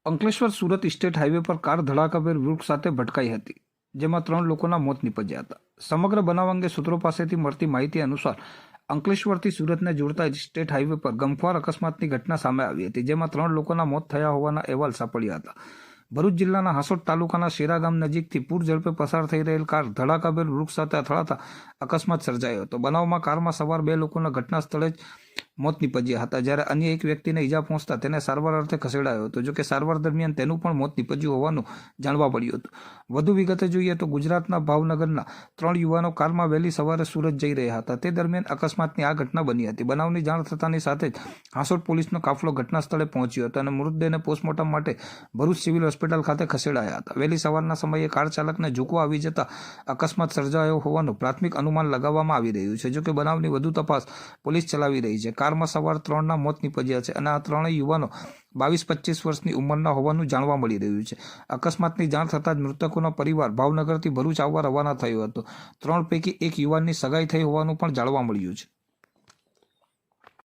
Ankleshwar Surat state highway પર car ધડાકાભેર વૃક્ષ સાથે ભટકાઈ હતી, જેમાં 3 લોકોના મોત નીપજ્યા હતા. સમગ્ર બનાવ અંગે સૂત્રો પાસેથી મળતી માહિતી અનુસાર અંકલેશ્વરથી સુરતને જોડતા સ્ટેટ હાઈવે પર ગમખ્વાર અકસ્માતની ઘટના સામે આવી હતી, જેમાં 3 લોકોના મોત થયા હોવાના અહેવાલ સાંપડ્યા હતા. ભરૂચ જિલ્લાના હાસોટ તાલુકાના શેરા ગામ નજીકથી પૂર ઝડપે પસાર થઈ રહેલ કાર ધડાકાભેર વૃક્ષ સાથે અથડાતા અકસ્માત સર્જાયો હતો. બનાવમાં કારમાં સવાર 2 લોકોના ઘટના સ્થળે જ મોત નીપજ્યા હતા, જ્યારે અન્ય એક વ્યક્તિને ઈજા પહોંચતા તેને સારવાર અર્થે ખસેડાયો હતો. જોકે સારવાર દરમિયાન તેનું પણ મોત નીપજ્યું હોવાનું જાણવા મળ્યું હતું. વધુ વિગતે જોઈએ તો ગુજરાતના ભાવનગરના 3 યુવાનો કારમાં વહેલી સવારે સુરત જઈ રહ્યા હતા. તે દરમિયાન અકસ્માતની આ ઘટના બની હતી. બનાવની જાણ થતાની સાથે જ હાસોટ પોલીસનો કાફલો ઘટના સ્થળે પહોંચ્યો હતો અને મૃતદેહને પોસ્ટમોર્ટમ માટે ભરૂચ સિવિલ હોસ્પિટલ ખાતે ખસેડાયા હતા. વહેલી સવારના સમયે કાર ચાલકને ઝૂકવો આવી જતા અકસ્માત સર્જાયો હોવાનું પ્રાથમિક અનુમાન લગાવવામાં આવી રહ્યું છે. જોકે બનાવની વધુ તપાસ પોલીસ ચલાવી રહી છે. કારમાં સવાર 3ના મોત નીપજ્યા છે અને આ 3 યુવાનો 22-25 વર્ષની ઉંમરના હોવાનું જાણવા મળી રહ્યું છે. અકસ્માતની જાણ થતાં જ મૃતકોનો પરિવાર ભાવનગરથી ભરૂચ આવવા રવાના થયો હતો. 3 પૈકી એક યુવાનની સગાઈ થઈ હોવાનું પણ જાણવા મળ્યું છે.